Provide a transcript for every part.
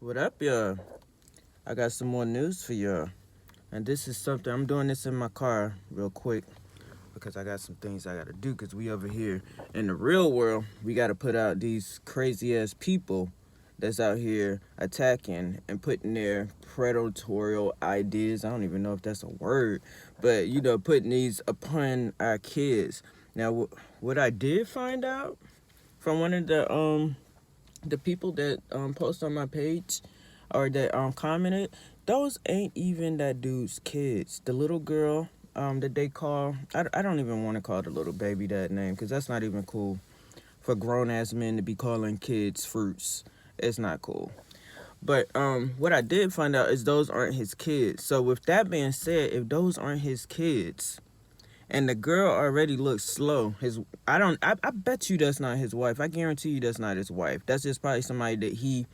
What up, y'all? I got some more news for y'all. And this is something, I'm doing this in my car real quick because I got some things I gotta do because we over here in the real world, we gotta put out these crazy ass people that's out here attacking and putting their predatory ideas, I don't even know if that's a word, but putting these upon our kids. Now, what I did find out from one of the people that post on my page or that commented, those ain't even that dude's kids. The little girl that they call, I don't even want to call the little baby that name because that's not even cool for grown ass men to be calling kids fruits. It's not cool. But what I did find out is those aren't his kids. So with that being said, if those aren't his kids, and the girl already looks slow. I bet you that's not his wife. I guarantee you that's not his wife. That's just probably somebody that he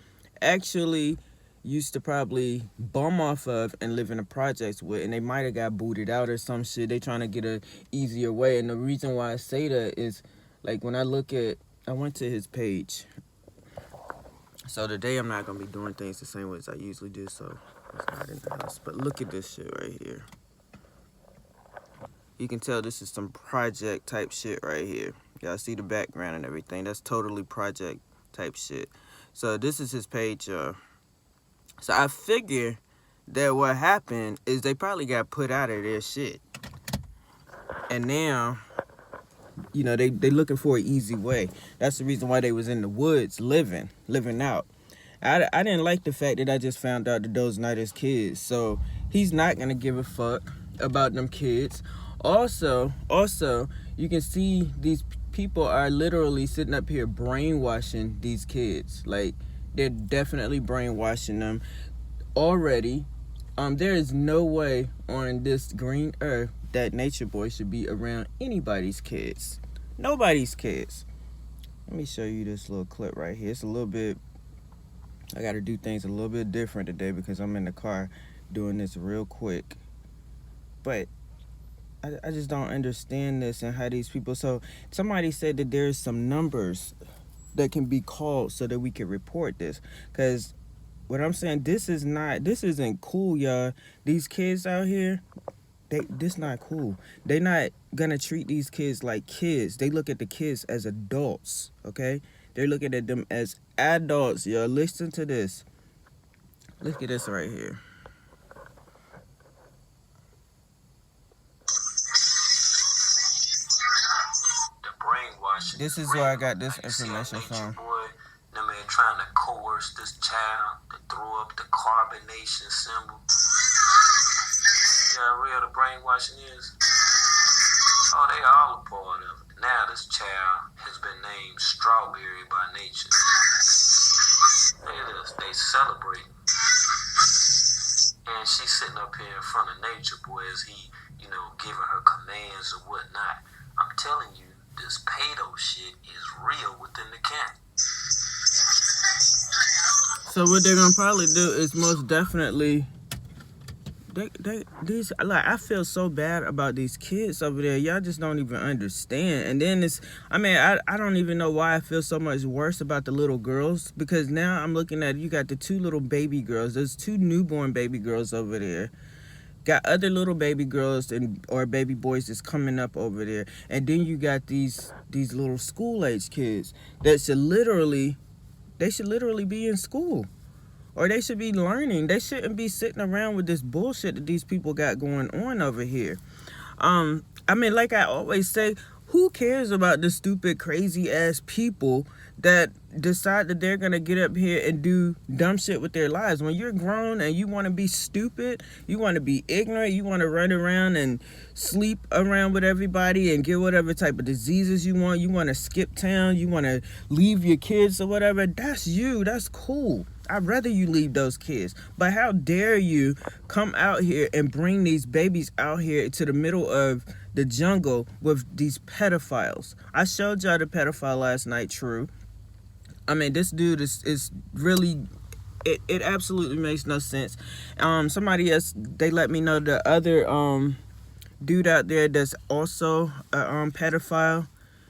actually used to probably bum off of and live in the projects with, and they might have got booted out or some shit. They trying to get a easier way. And the reason why I say that is like when I went to his page. So today I'm not gonna be doing things the same way as I usually do, so it's not in the house. But look at this shit right here. You can tell this is some project type shit right here. Y'all see the background and everything. That's totally project type shit. So this is his page. So I figure that what happened is they probably got put out of their shit. And now, they looking for an easy way. That's the reason why they was in the woods living out. I didn't like the fact that I just found out that those not his kids. So he's not going to give a fuck about them kids. Also, you can see these people are literally sitting up here brainwashing these kids. Like, they're definitely brainwashing them already. There is no way on this green earth that Nature Boy should be around anybody's kids. Nobody's kids. Let me show you this little clip right here. It's a little bit, I got to do things a little bit different today because I'm in the car doing this real quick. But I just don't understand this and how these people. So somebody said that there's some numbers that can be called so that we can report this. Because what I'm saying, this isn't cool, y'all. These kids out here, this not cool. They not gonna treat these kids like kids. They look at the kids as adults, okay? They're looking at them as adults, y'all. Listen to this. Look at this right here. This is where I got this information from. Boy, the man trying to coerce this child to throw up the carbonation symbol. You know how real the brainwashing is? Oh, they all a part of it. Now this child has been named Strawberry by nature. Look at this, they celebrating. And she's sitting up here in front of Nature Boy as he, giving her commands or whatnot. I'm telling you, this pedo shit is real within the camp. So what they're gonna probably do is most definitely I feel so bad about these kids over there. Y'all just don't even understand. And then I don't even know why I feel so much worse about the little girls, because now I'm looking at, you got the two little baby girls. There's two newborn baby girls over there. Got other little baby girls or baby boys that's coming up over there, and then you got these little school age kids that should literally be in school, or they should be learning. They shouldn't be sitting around with this bullshit that these people got going on over here. Like I always say, who cares about the stupid, crazy ass people that decide that they're gonna get up here and do dumb shit with their lives? When you're grown and you want to be stupid, you want to be ignorant, you want to run around and sleep around with everybody and get whatever type of diseases you want to skip town, you want to leave your kids or whatever, that's you. That's cool. I'd rather you leave those kids. But how dare you come out here and bring these babies out here to the middle of the jungle with these pedophiles? I showed y'all the pedophile last night, true. This dude is really, it absolutely makes no sense. Somebody else, they let me know the other dude out there that's also a pedophile,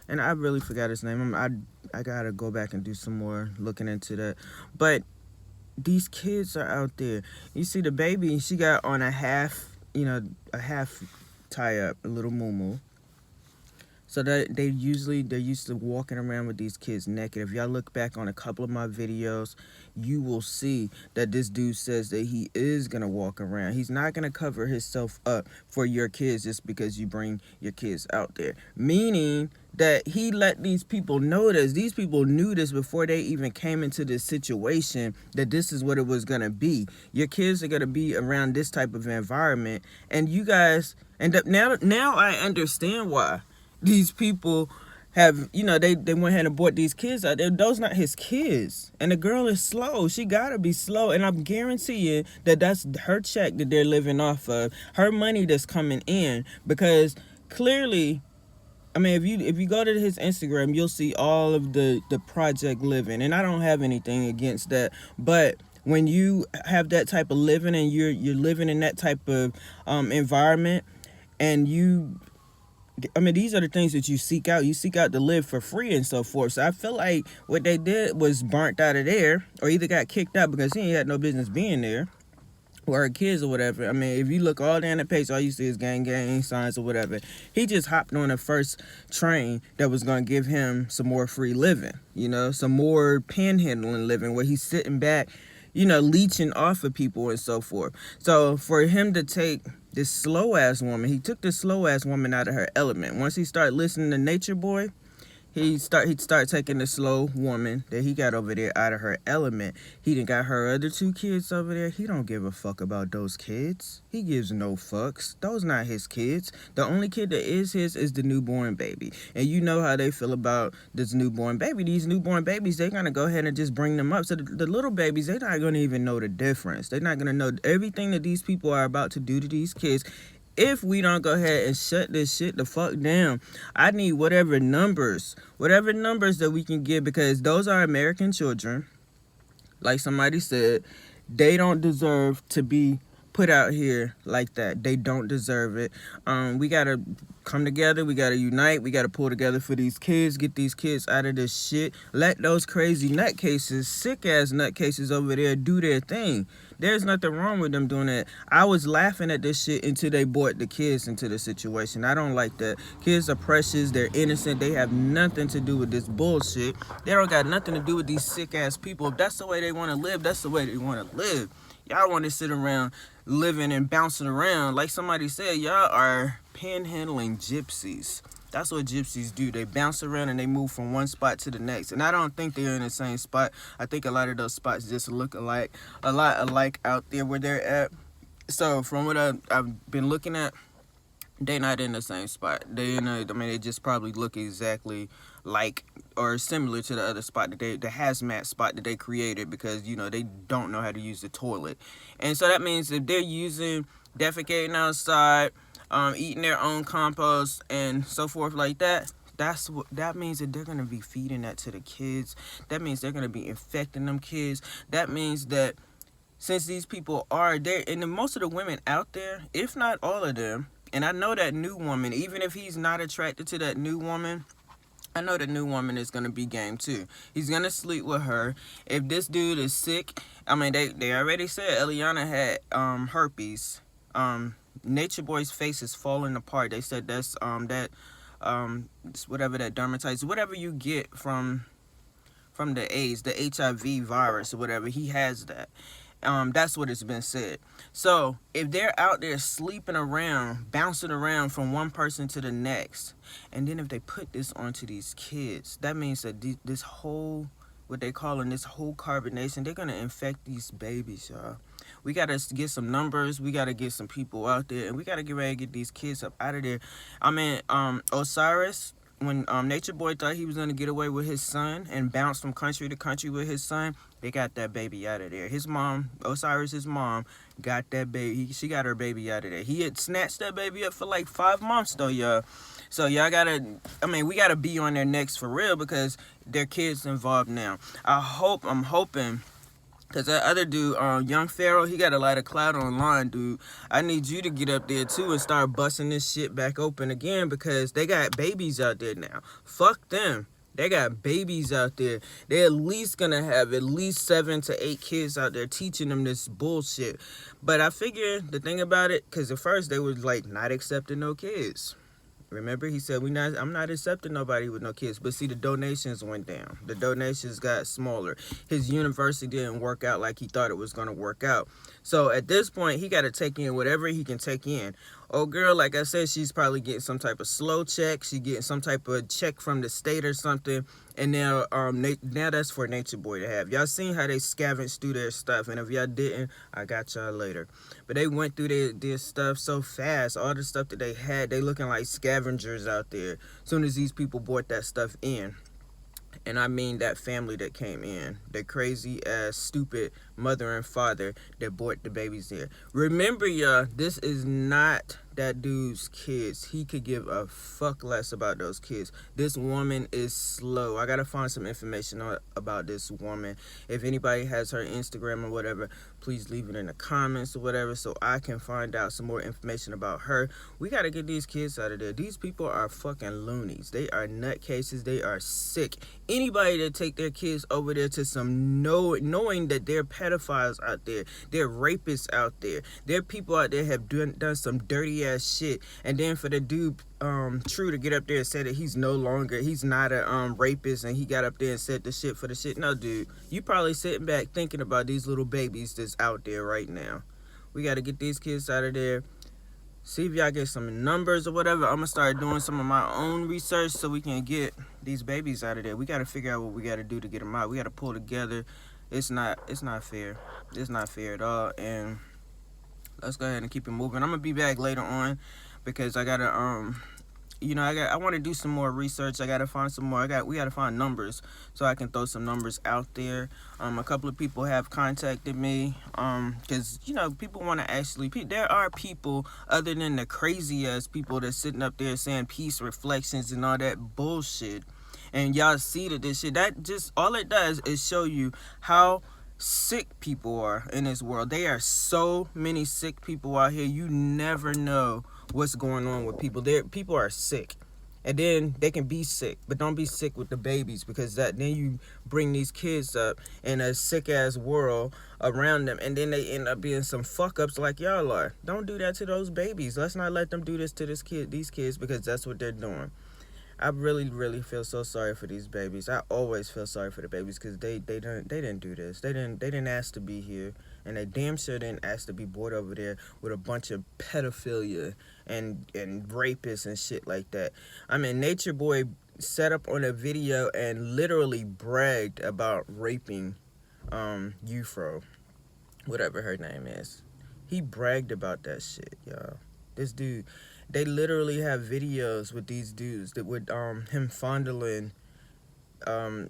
and I really forgot his name. I gotta go back and do some more looking into that. But these kids are out there. You see the baby, she got on a half, a half tie up, a little moo. So that they're used to walking around with these kids naked. If y'all look back on a couple of my videos, you will see that this dude says that he is gonna walk around. He's not gonna cover himself up for your kids just because you bring your kids out there. Meaning that he let these people know this. These people knew this before they even came into this situation, that this is what it was gonna be. Your kids are gonna be around this type of environment, and you guys end up now I understand why these people have, they went ahead and bought these kids out there. Those not his kids. And the girl is slow. She gotta be slow. And I'm guaranteeing that that's her check that they're living off of, her money that's coming in. Because clearly, I mean, if you go to his Instagram, you'll see all of the project living. And I don't have anything against that. But when you have that type of living and you're living in that type of environment, and these are the things that you seek out. You seek out to live for free and so forth. So I feel like what they did was burnt out of there, or either got kicked out because he ain't had no business being there, or her kids or whatever. I mean, if you look all down the page, all you see is gang signs or whatever. He just hopped on the first train that was going to give him some more free living, some more panhandling living where he's sitting back, leeching off of people and so forth. So for him to take this slow ass woman, he took this slow ass woman out of her element. Once he started listening to Nature Boy, he'd start taking the slow woman that he got over there out of her element. He done got her other 2 kids over there. He don't give a fuck about those kids. He gives no fucks. Those not his kids. The only kid that is his is the newborn baby. And you know how they feel about this newborn baby. These newborn babies, they're going to go ahead and just bring them up. So the little babies, they're not going to even know the difference. They're not going to know everything that these people are about to do to these kids. If we don't go ahead and shut this shit the fuck down, I need whatever numbers that we can get, because those are American children. Like somebody said, they don't deserve to be put out here like that. They don't deserve it. We gotta come together. We gotta unite. We gotta pull together for these kids. Get these kids out of this shit. Let those crazy nutcases, sick ass nutcases over there do their thing. There's nothing wrong with them doing that. I was laughing at this shit until they brought the kids into the situation. I don't like that. Kids are precious. They're innocent. They have nothing to do with this bullshit. They don't got nothing to do with these sick ass people. If that's the way they want to live, that's the way they want to live. Y'all want to sit around living and bouncing around. Like somebody said, y'all are panhandling gypsies. That's what gypsies do. They bounce around and they move from one spot to the next. And I don't think they're in the same spot. I think a lot of those spots just look a lot alike out there where they're at. So from what I've been looking at, they're not in the same spot. They just probably look exactly like or similar to the other spot the hazmat spot that they created, because they don't know how to use the toilet. And so that means if they're defecating outside, eating their own compost and so forth like that, that means that they're going to be feeding that to the kids. That means they're going to be infecting them kids. That means that since these people are there, and most of the women out there, if not all of them, and I know that new woman, even if he's not attracted to that new woman, I know the new woman is going to be game too. He's going to sleep with her. If this dude is sick, they already said Eliana had herpes. Nature Boy's face is falling apart. They said that's whatever that dermatitis, whatever you get from the AIDS, the HIV virus or whatever, he has that. That's what it's been said. So if they're out there sleeping around, bouncing around from one person to the next, and then if they put this onto these kids, that means that this whole, what they calling this whole carbonation, they're gonna infect these babies, y'all. We gotta get some numbers. We gotta get some people out there, and we gotta get ready to get these kids up out of there. Osiris, when Nature Boy thought he was gonna get away with his son and bounce from country to country with his son, they got that baby out of there. His mom, Osiris's mom, got that baby. She got her baby out of there. He had snatched that baby up for like 5 months though, y'all. So y'all gotta, we gotta be on their necks for real, because their kids involved now. I'm hoping. Because that other dude, Young Pharaoh, he got a lot of clout online, dude. I need you to get up there, too, and start busting this shit back open again, because they got babies out there now. Fuck them. They got babies out there. They're at least gonna have at least 7 to 8 kids out there teaching them this bullshit. But I figure the thing about it, because at first they was like not accepting no kids. Remember, he said I'm not accepting nobody with no kids. But see, the donations went down. The donations got smaller. His university didn't work out like he thought it was gonna work out. So at this point, he got to take in whatever he can take in. Oh, girl, like I said, she's probably getting some type of slow check. She getting some type of check from the state or something. And now, now that's for Nature Boy to have. Y'all seen how they scavenged through their stuff, and if y'all didn't, I got y'all later. But they went through their stuff so fast. All the stuff that they had, they looking like scavengers out there. As soon as these people brought that stuff in. And I mean that family that came in, the crazy ass stupid mother and father that brought the babies there. Remember, y'all, this is not that dude's kids. He could give a fuck less about those kids. This woman is slow. I gotta find some information about this woman. If anybody has her Instagram or whatever, please leave it in the comments or whatever so I can find out some more information about her. We gotta get these kids out of there. These people are fucking loonies. They are nutcases. They are sick. Anybody that take their kids over there to some knowing that they're pedophiles out there, they're rapists out there, they're people out there have done some dirty ass shit, and then for the dude True to get up there and say that he's not a rapist, and he got up there and said the shit for the shit. No, dude, you probably sitting back thinking about these little babies that's out there right now. We got to get these kids out of there. See if y'all get some numbers or whatever. I'm gonna start doing some of my own research so we can get these babies out of there. We gotta figure out what we gotta do to get them out. We gotta pull together. It's not fair. It's not fair at all. And let's go ahead and keep it moving. I'm gonna be back later on because I gotta I want to do some more research. I gotta find some more. We gotta find numbers so I can throw some numbers out there. A couple of people have contacted me because people want to actually. There are people other than the crazy ass people that's sitting up there saying peace reflections and all that bullshit. And y'all see that this shit, that just all it does is show you how sick people are in this world. There are so many sick people out here. You never know what's going on with people. People are sick, and then they can be sick, but don't be sick with the babies, because then you bring these kids up in a sick ass world around them, and then they end up being some fuck ups like y'all are. Don't do that to those babies. Let's not let them do this to these kids, because that's what they're doing. I really, really feel so sorry for these babies. I always feel sorry for the babies because they didn't do this. They didn't ask to be here, and they damn sure didn't ask to be brought over there with a bunch of pedophilia and rapists and shit like that. I mean, Nature Boy set up on a video and literally bragged about raping Ufro, whatever her name is. He bragged about that shit, y'all. This dude. They literally have videos with these dudes that would him fondling Eliana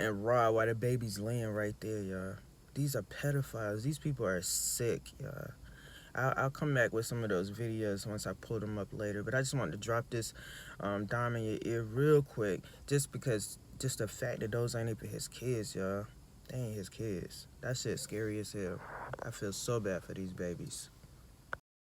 and Ra while the baby's laying right there, y'all. These are pedophiles. These people are sick, y'all. I'll come back with some of those videos once I pull them up later. But I just wanted to drop this dime in your ear real quick, just because the fact that those ain't even his kids, y'all. They ain't his kids. That shit's scary as hell. I feel so bad for these babies.